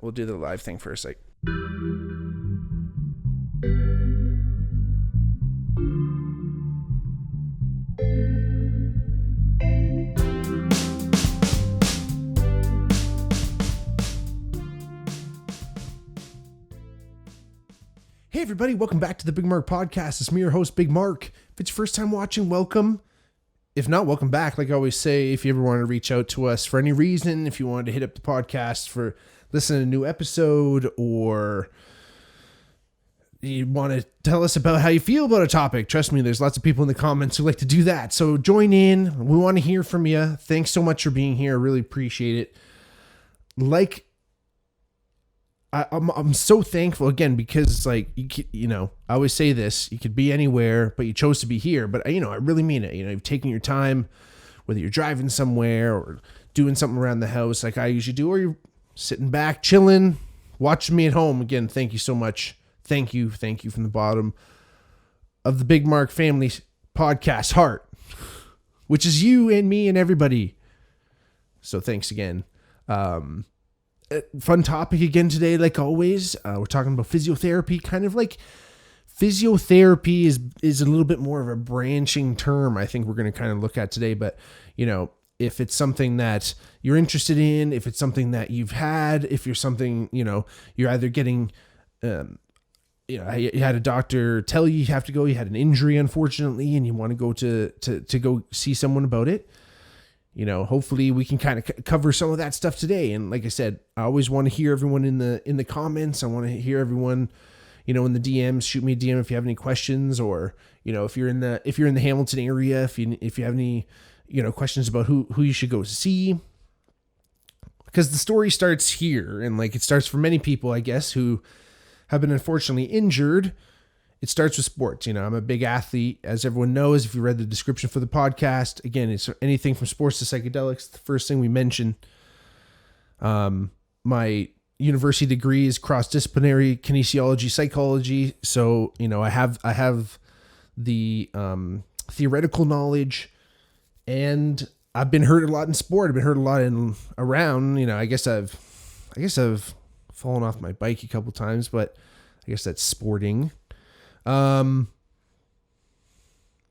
we'll do the live thing first. Like, hey everybody, welcome back to the Bigmark podcast. It's me, your host, Bigmark. If it's your first time watching, welcome. If not, welcome back. Like I always say, if you ever want to reach out to us for any reason, if you wanted to hit up the podcast for listening to a new episode, or you want to tell us about how you feel about a topic, trust me, there's lots of people in the comments who like to do that. So join in. We want to hear from you. Thanks so much for being here. I really appreciate it. I'm so thankful again, because it's like, you know, I always say this, you could be anywhere, but you chose to be here. But you know, I really mean it. You know, you've taken your time, whether you're driving somewhere or doing something around the house like I usually do, or you're sitting back, chilling, watching me at home. Again, thank you so much. Thank you from the bottom of the Bigmark family podcast heart, which is you and me and everybody. So thanks again. Fun topic again today, like always. We're talking about physiotherapy. Kind of like physiotherapy is a little bit more of a branching term I think we're going to kind of look at today. But, you know, if it's something that you're interested in, if it's something that you've had, if you're something, you know, you're either getting, you had a doctor tell you have to go, you had an injury, unfortunately, and you want to go to go see someone about it. You know, hopefully we can kind of cover some of that stuff today. And like I said, I always want to hear everyone in the comments. I want to hear everyone, you know, in the DMs. Shoot me a DM if you have any questions, or, you know, if you're in the Hamilton area, if you have any, you know, questions about who you should go see. Because the story starts here, and like it starts for many people, I guess, who have been unfortunately injured. It starts with sports. You know, I'm a big athlete, as everyone knows. If you read the description for the podcast, again, it's anything from sports to psychedelics. The first thing we mention, my university degree is cross-disciplinary kinesiology, psychology. So, you know, I have the theoretical knowledge, and I've been hurt a lot in sport. I've been hurt a lot around, you know, I guess I've fallen off my bike a couple times, but I guess that's sporting. But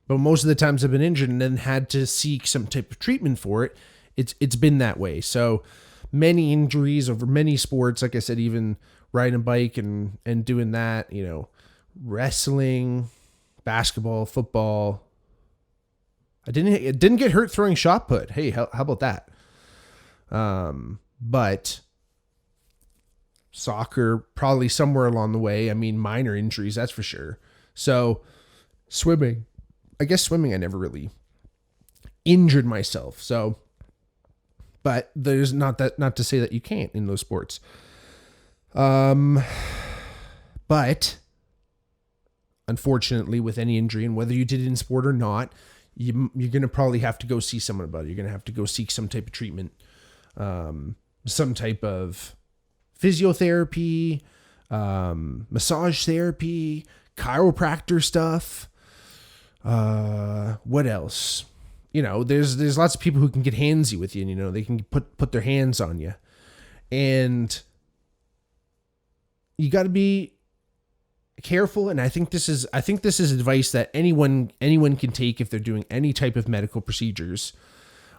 most of the times I've been injured and then had to seek some type of treatment for it. It's been that way. So many injuries over many sports. Like I said, even riding a bike and doing that, you know, wrestling, basketball, football. I didn't get hurt throwing shot put. Hey, how about that? But soccer, probably somewhere along the way. I mean, minor injuries, that's for sure. So swimming, I never really injured myself. So, but there's not to say that you can't in those sports. But unfortunately, with any injury, and whether you did it in sport or not, you're going to probably have to go see someone about it. You're going to have to go seek some type of treatment, some type of physiotherapy, massage therapy, chiropractor stuff. What else? You know, there's lots of people who can get handsy with you, and, you know, they can put their hands on you, and you got to be careful. And I think this is advice that anyone can take if they're doing any type of medical procedures,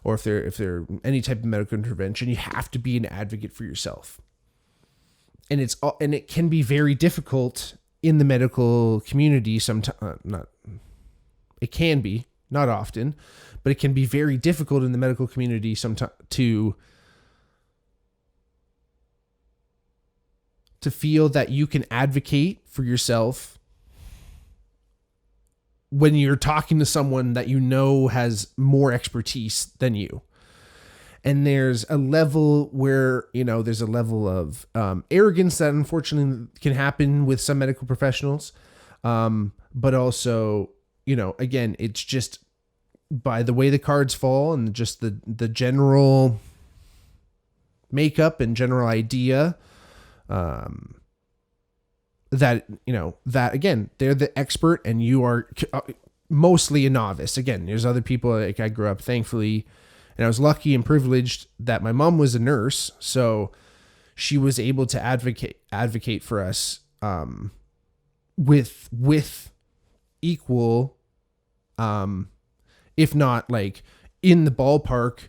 or if they're any type of medical intervention. You have to be an advocate for yourself. And it can be very difficult in the medical community sometimes. It can be, not often, but it can be very difficult in the medical community sometimes to feel that you can advocate for yourself when you're talking to someone that you know has more expertise than you. And there's a level where, you know, there's a level of arrogance that unfortunately can happen with some medical professionals. But also, you know, again, it's just by the way the cards fall and just the general makeup and general idea, that, you know, that again, they're the expert and you are mostly a novice. Again, there's other people, like I grew up, thankfully, and I was lucky and privileged that my mom was a nurse. So she was able to advocate for us with equal, if not like in the ballpark,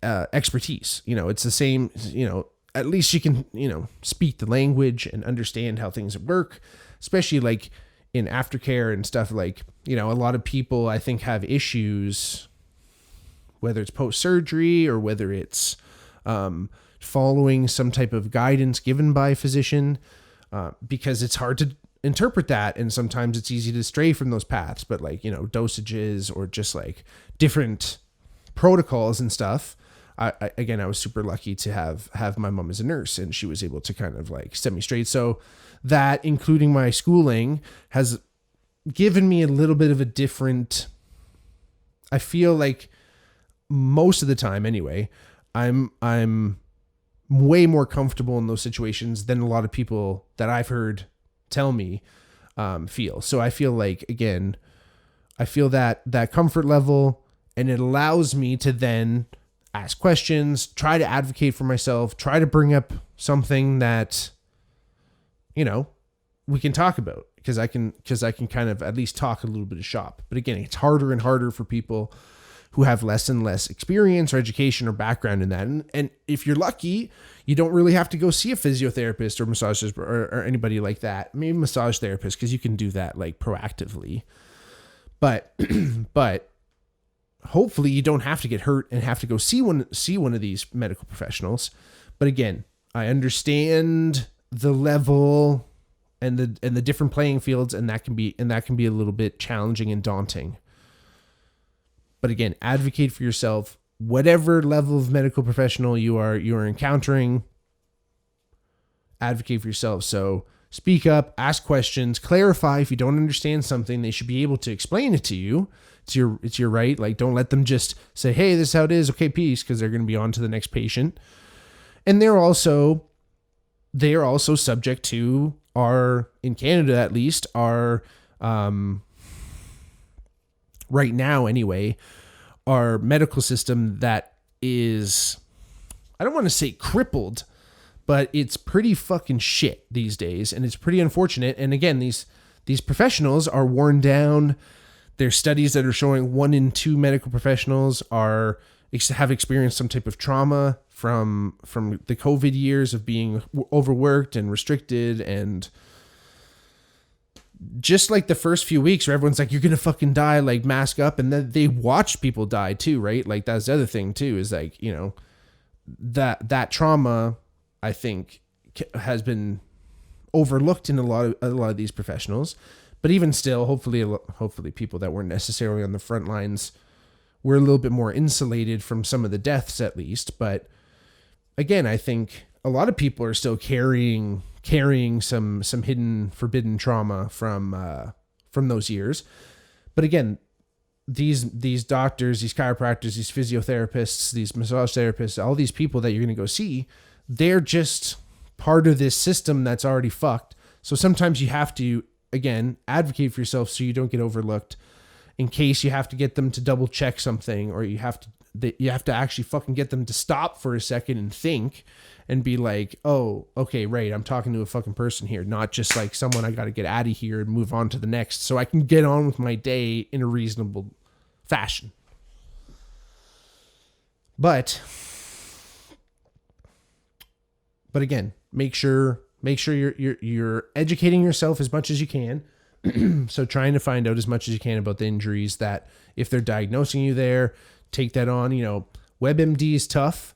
expertise. It's the same, at least she can, speak the language and understand how things work, especially like in aftercare and stuff. Like, a lot of people I think have issues, whether it's post-surgery or whether it's following some type of guidance given by a physician, because it's hard to interpret that. And sometimes it's easy to stray from those paths, but like, dosages or just like different protocols and stuff. I was super lucky to have my mom as a nurse, and she was able to kind of like set me straight. So that, including my schooling, has given me a little bit of a different, I feel like most of the time anyway, I'm way more comfortable in those situations than a lot of people that I've heard tell me feel. So I feel like, again, I feel that comfort level, and it allows me to then ask questions, try to advocate for myself, try to bring up something that, we can talk about, because I can kind of at least talk a little bit of shop. But again, it's harder and harder for people who have less and less experience or education or background in that. And if you're lucky, you don't really have to go see a physiotherapist or massage or anybody like that. Maybe massage therapist, because you can do that like proactively. But hopefully you don't have to get hurt and have to go see one of these medical professionals. But again, I understand the level and the different playing fields, and that can be a little bit challenging and daunting. But again, advocate for yourself, whatever level of medical professional you are encountering. Advocate for yourself. So speak up, ask questions, clarify. If you don't understand something, they should be able to explain it to you. It's your right. Like, don't let them just say, hey, this is how it is. Okay, peace. Because they're going to be on to the next patient. And they are also subject to in Canada at least, right now anyway, our medical system that is, I don't want to say crippled, but it's pretty fucking shit these days. And it's pretty unfortunate. And again, these professionals are worn down. There's studies that are showing 1 in 2 medical professionals have experienced some type of trauma from the COVID years of being overworked and restricted. And just like the first few weeks where everyone's like, you're going to fucking die, like mask up. And then they watched people die too, right? Like that's the other thing too, is like, that trauma, I think, has been overlooked in a lot of these professionals. But even still, hopefully people that weren't necessarily on the front lines were a little bit more insulated from some of the deaths at least. But again, I think a lot of people are still carrying some hidden, forbidden trauma from those years. But again, these doctors, these chiropractors, these physiotherapists, these massage therapists, all these people that you're going to go see, they're just part of this system that's already fucked. So sometimes you have to, again, advocate for yourself so you don't get overlooked, in case you have to get them to double check something, or you have to actually fucking get them to stop for a second and think and be like, oh, okay, right, I'm talking to a fucking person here, not just like someone I got to get out of here and move on to the next so I can get on with my day in a reasonable fashion. But again, make sure you're educating yourself as much as you can. So trying to find out as much as you can about the injuries, that if they're diagnosing you there, take that on. WebMD is tough,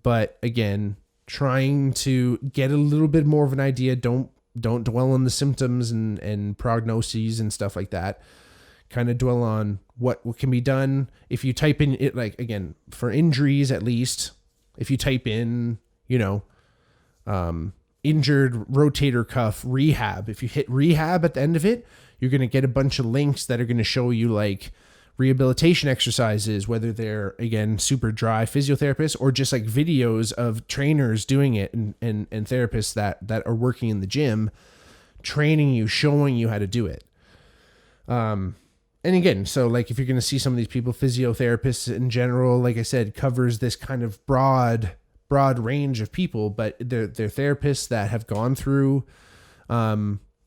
but again, trying to get a little bit more of an idea. Don't dwell on the symptoms and prognoses and stuff like that. Kind of dwell on what can be done. If you type in it, like, again, for injuries, at least, if you type in, injured rotator cuff rehab, if you hit rehab at the end of it, you're going to get a bunch of links that are going to show you like rehabilitation exercises, whether they're, again, super dry physiotherapists or just like videos of trainers doing it and therapists that are working in the gym, training you, showing you how to do it. And again, so like if you're going to see some of these people, physiotherapists in general, like I said, covers this kind of broad broad range of people, but they're therapists that have gone through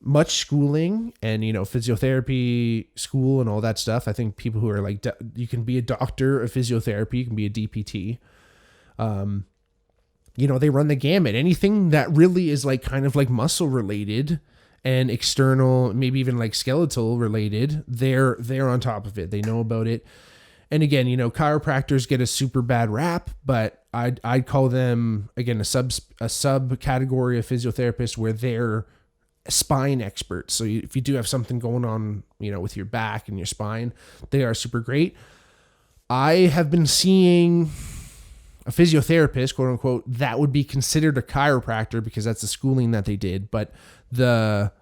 much schooling and, physiotherapy school and all that stuff. I think people who are like, you can be a doctor of physiotherapy, you can be a DPT. They run the gamut. Anything that really is like kind of like muscle related and external, maybe even like skeletal related, they're on top of it. They know about it. And again, chiropractors get a super bad rap, but I'd call them, again, a subcategory of physiotherapists where they're spine experts. So if you do have something going on, with your back and your spine, they are super great. I have been seeing a physiotherapist, quote unquote, that would be considered a chiropractor because that's the schooling that they did. But the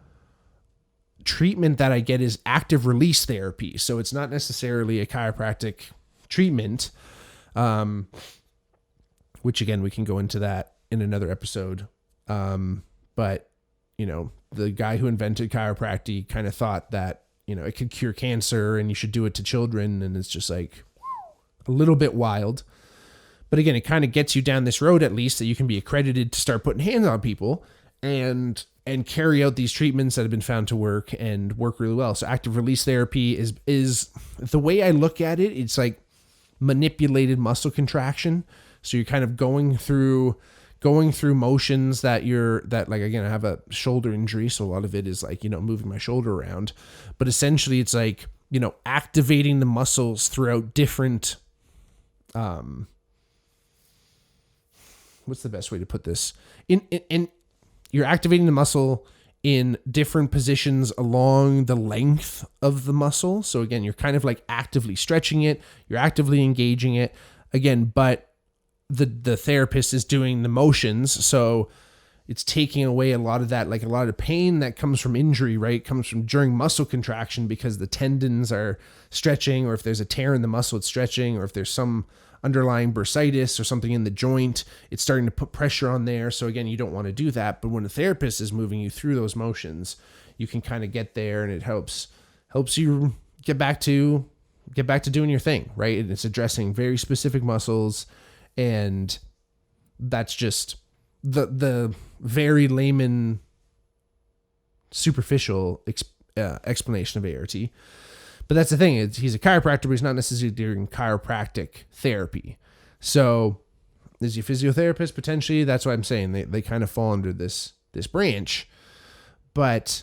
treatment that I get is active release therapy. So it's not necessarily a chiropractic treatment, which again, we can go into that in another episode. But the guy who invented chiropractic kind of thought that, it could cure cancer and you should do it to children. And it's just like a little bit wild. But again, it kind of gets you down this road, at least, that you can be accredited to start putting hands on people and carry out these treatments that have been found to work and work really well. So active release therapy is the way I look at it. It's like manipulated muscle contraction. So you're kind of going through motions that like, again, I have a shoulder injury. So a lot of it is like, moving my shoulder around, but essentially it's like, activating the muscles throughout different, what's the best way to put this? In you're activating the muscle in different positions along the length of the muscle. So again, you're kind of like actively stretching it, you're actively engaging it again, but the therapist is doing the motions. So it's taking away a lot of that, like a lot of pain that comes from injury, right? Comes from during muscle contraction because the tendons are stretching, or if there's a tear in the muscle, it's stretching, or if there's some underlying bursitis or something in the joint, it's starting to put pressure on there. So again, you don't want to do that. But when a therapist is moving you through those motions, you can kind of get there, and it helps you get back to doing your thing, right? And it's addressing very specific muscles, and that's just the very layman, superficial explanation of ART. But that's the thing, he's a chiropractor, but he's not necessarily doing chiropractic therapy. So is he a physiotherapist? Potentially. That's what I'm saying. They kind of fall under this branch. But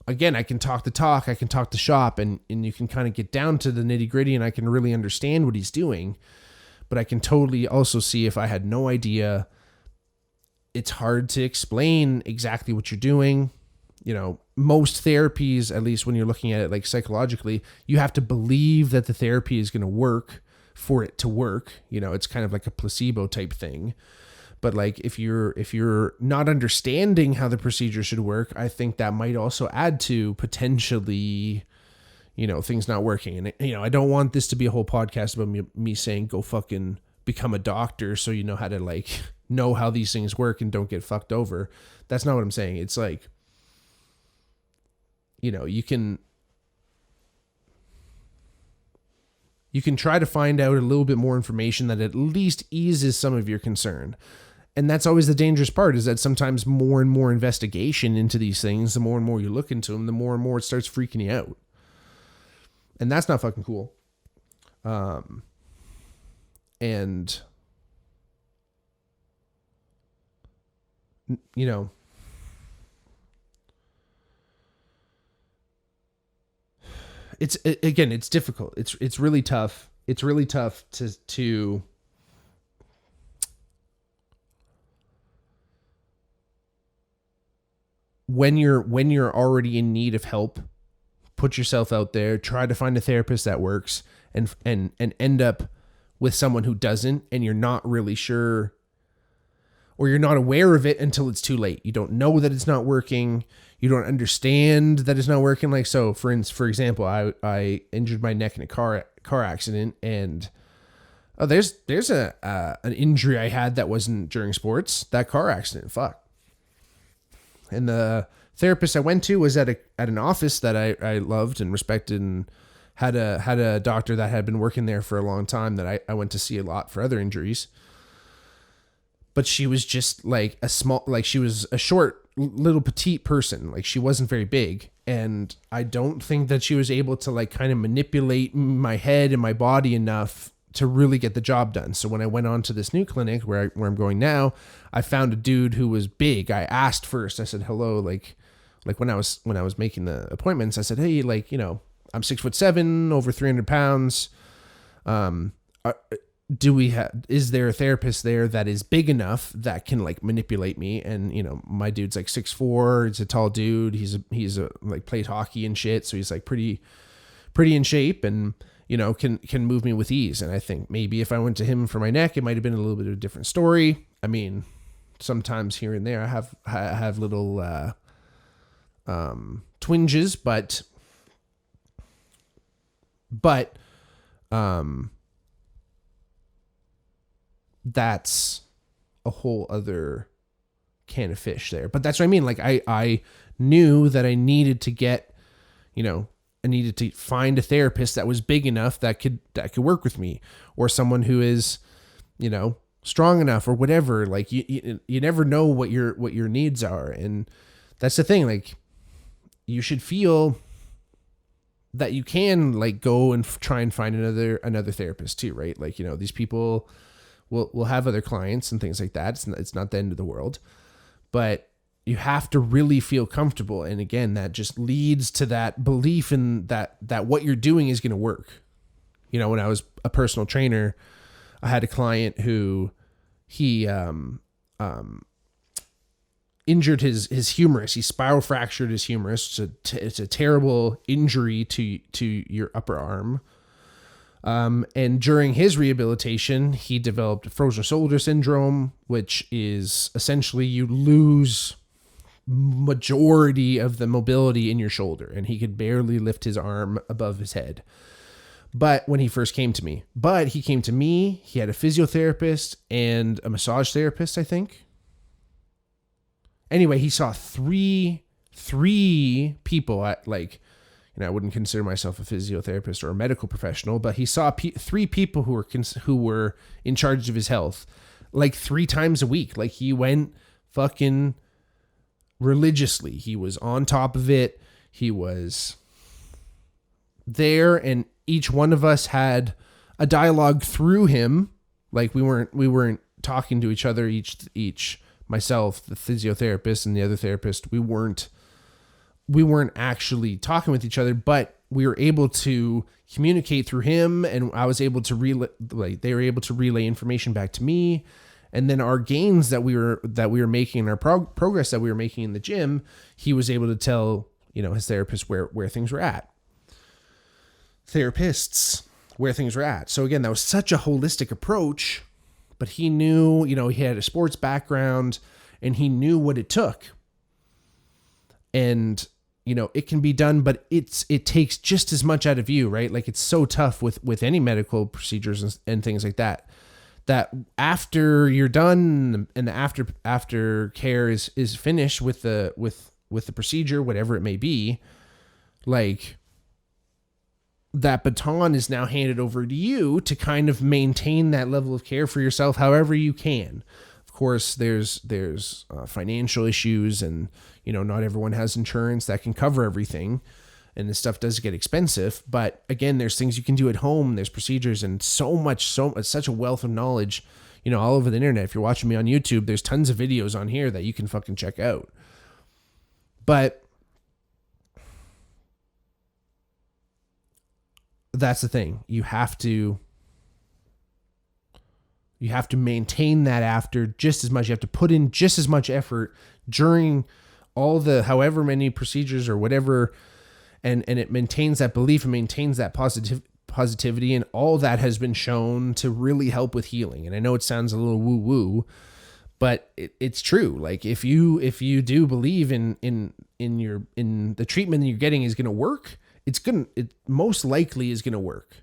again, I can talk the talk, I can talk the shop, and you can kind of get down to the nitty gritty, and I can really understand what he's doing. But I can totally also see, if I had no idea, it's hard to explain exactly what you're doing. Most therapies, at least when you're looking at it like psychologically, you have to believe that the therapy is going to work for it to work. It's kind of like a placebo type thing. But like if you're not understanding how the procedure should work, I think that might also add to potentially, things not working. And I don't want this to be a whole podcast about me saying go fucking become a doctor so you know how to like know how these things work and don't get fucked over. That's not what I'm saying. It's like, you can try to find out a little bit more information that at least eases some of your concern. And that's always the dangerous part, is that sometimes more and more investigation into these things, the more and more you look into them, the more and more it starts freaking you out. And that's not fucking cool. And it's difficult. It's really tough. It's really tough to when you're already in need of help, put yourself out there, try to find a therapist that works, and end up with someone who doesn't, and you're not really sure, or you're not aware of it until it's too late. You don't know that it's not working. You don't understand that it's not working. Like, so for example, I injured my neck in a car accident, and there's an injury I had that wasn't during sports. That car accident, fuck. And the therapist I went to was at an office that I loved and respected, and had a doctor that had been working there for a long time that I went to see a lot for other injuries. but she was just like she was a short, little petite person. Like she wasn't very big. And I don't think that she was able to like kind of manipulate my head and my body enough to really get the job done. So when I went on to this new clinic where I'm going now, I found a dude who was big. I asked first, I said, hello, like when I was making the appointments, I said, hey, like, you know, I'm 6'7", over 300 pounds. Is there a therapist there that is big enough that can like manipulate me? And, you know, my dude's like 6'4", he's a tall dude. He's a like played hockey and shit. So he's like pretty in shape and, you know, can move me with ease. And I think maybe if I went to him for my neck, it might've been a little bit of a different story. I mean, sometimes here and there I have little, twinges, but that's a whole other can of fish there. But that's what I mean. Like I knew that I needed to get, you know, I needed to find a therapist that was big enough that could work with me, or someone who is, you know, strong enough or whatever. Like you never know what your needs are. And that's the thing. Like you should feel that you can like go and try and find another therapist too, right? Like, you know, these people will have other clients and things like that. It's not the end of the world, but you have to really feel comfortable. And again, that just leads to that belief in that what you're doing is going to work. You know, when I was a personal trainer, I had a client who he injured his humerus. He spiral fractured his humerus. It's a terrible injury to your upper arm. And during his rehabilitation, he developed frozen shoulder syndrome, which is essentially you lose majority of the mobility in your shoulder, and he could barely lift his arm above his head. But when he first came to me, he had a physiotherapist and a massage therapist, I think. Anyway, he saw three people at like, you know, I wouldn't consider myself a physiotherapist or a medical professional, but he saw three people who were in charge of his health, like 3 times a week. Like he went fucking religiously. He was on top of it. He was there, and each one of us had a dialogue through him. Like we weren't talking to each other. Each myself, the physiotherapist, and the other therapist, we weren't actually talking with each other, but we were able to communicate through him, and I was able to they were able to relay information back to me. And then our gains that we were making, and our progress that we were making in the gym, he was able to tell, you know, his therapist where things were at. Therapists, where things were at. So again, that was such a holistic approach, but he knew, you know, he had a sports background and he knew what it took. And, you know, it can be done, but it takes just as much out of you, right? Like it's so tough with any medical procedures and things like that after you're done and the after care is finished with the procedure, whatever it may be, like that baton is now handed over to you to kind of maintain that level of care for yourself however you can. Of course, there's financial issues, and, you know, not everyone has insurance that can cover everything, and this stuff does get expensive. But again, there's things you can do at home. There's procedures and such a wealth of knowledge, you know, all over the internet. If you're watching me on YouTube, there's tons of videos on here that you can fucking check out. But that's the thing. You have to maintain that after just as much. You have to put in just as much effort during all the however many procedures or whatever, and it maintains that belief and maintains that positivity, and all that has been shown to really help with healing. And I know it sounds a little woo woo, but it's true. Like if you do believe in the treatment that you're getting is going to work, it most likely is going to work.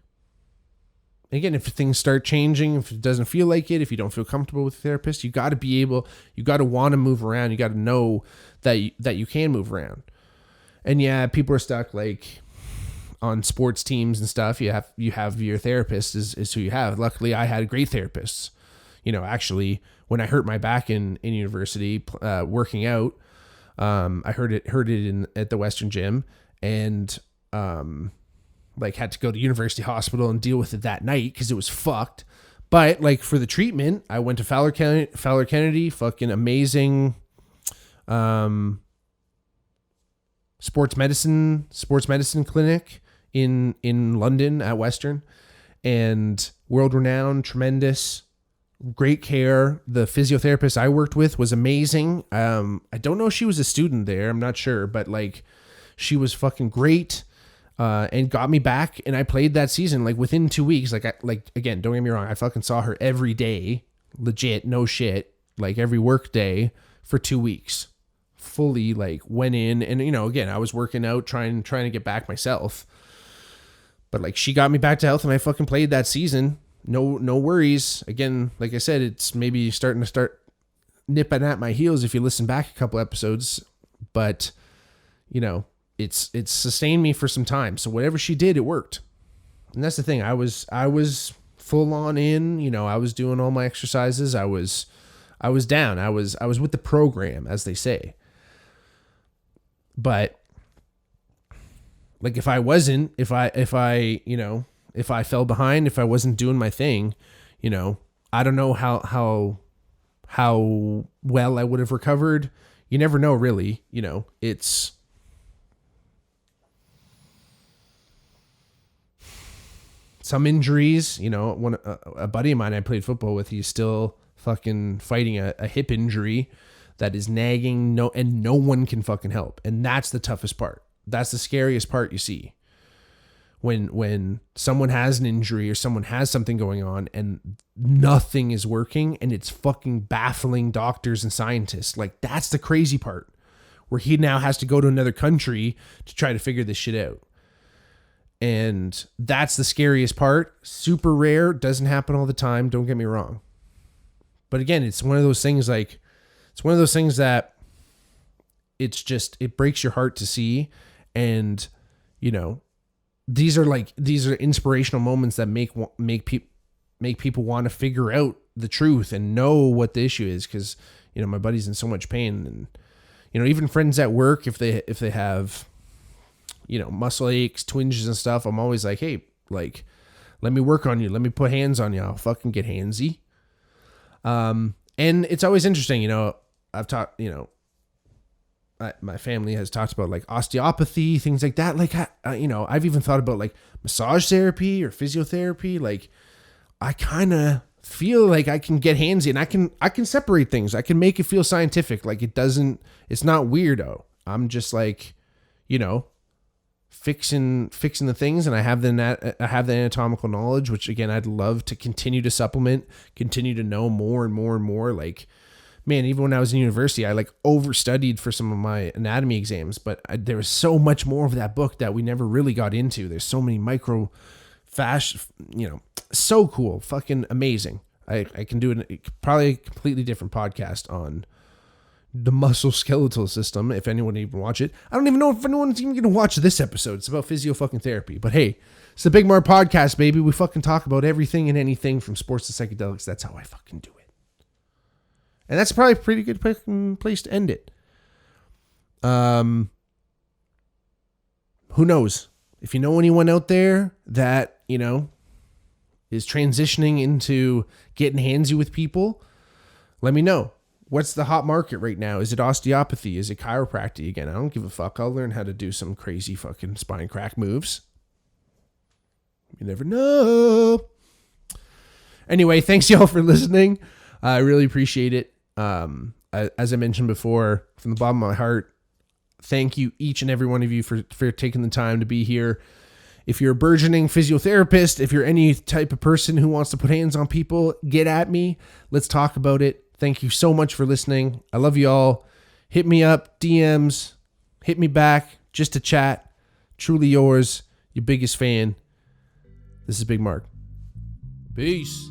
Again, if things start changing, if it doesn't feel like it, if you don't feel comfortable with the therapist, you got to want to move around. You got to know that you can move around. And yeah, people are stuck like on sports teams and stuff. You have your therapist is who you have. Luckily, I had great therapists. You know, actually, when I hurt my back in university, working out. I heard it at the Western Gym, and like had to go to University Hospital and deal with it that night because it was fucked. But like for the treatment, I went to Fowler Kennedy, fucking amazing sports medicine clinic in London at Western, and world renowned, tremendous, great care. The physiotherapist I worked with was amazing. I don't know if she was a student there. I'm not sure, but like she was fucking great, and got me back. And I played that season like within 2 weeks. Like again, don't get me wrong. I fucking saw her every day, legit, no shit, like every work day for 2 weeks, fully like went in. And again, I was working out, trying to get back myself. But like she got me back to health, and I fucking played that season. No worries. Again, like I said, it's maybe starting to nipping at my heels if you listen back a couple episodes, but it's sustained me for some time. So whatever she did, it worked. And that's the thing. I was full on in, I was doing all my exercises. I was down. I was with the program, as they say. But like if I fell behind, if I wasn't doing my thing, I don't know how well I would have recovered. You never know, really. It's some injuries. A buddy of mine I played football with, he's still fucking fighting a hip injury that is nagging, and no one can fucking help. And that's the toughest part. That's the scariest part you see. When someone has an injury or someone has something going on and nothing is working, and it's fucking baffling doctors and scientists. Like, that's the crazy part, where he now has to go to another country to try to figure this shit out. And that's the scariest part. Super rare, doesn't happen all the time, don't get me wrong. But again, it's one of those things that it breaks your heart to see. And these are inspirational moments that make people want to figure out the truth and know what the issue is. Because my buddy's in so much pain, and even friends at work, if they have muscle aches, twinges and stuff, I'm always like, hey, like, let me work on you, let me put hands on you, I'll fucking get handsy. And it's always interesting, I've talked, my family has talked about like osteopathy, things like that. Like, I've even thought about like massage therapy or physiotherapy. Like, I kind of feel like I can get handsy, and I can separate things. I can make it feel scientific. Like, it's not weirdo. I'm just like, fixing the things, and I have the anatomical knowledge, which again, I'd love to continue to supplement, continue to know more and more and more. Like, man, even when I was in university, I like overstudied for some of my anatomy exams, but there was so much more of that book that we never really got into. There's so many micro fascia, so cool, fucking amazing. I can do probably a completely different podcast on the musculoskeletal system, if anyone even watch it. I don't even know if anyone's even going to watch this episode. It's about physio fucking therapy. But hey, it's the Bigmark podcast, baby. We fucking talk about everything and anything from sports to psychedelics. That's how I fucking do it. And that's probably a pretty good place to end it. Who knows? If you know anyone out there that, is transitioning into getting handsy with people, let me know. What's the hot market right now? Is it osteopathy? Is it chiropractic? Again, I don't give a fuck. I'll learn how to do some crazy fucking spine crack moves. You never know. Anyway, thanks y'all for listening. I really appreciate it. As I mentioned before, from the bottom of my heart, thank you, each and every one of you, for taking the time to be here. If you're a burgeoning physiotherapist, if you're any type of person who wants to put hands on people, get at me. Let's talk about it. Thank you so much for listening. I love you all. Hit me up, DMs, hit me back just to chat. Truly yours, your biggest fan. This is Bigmark. Peace.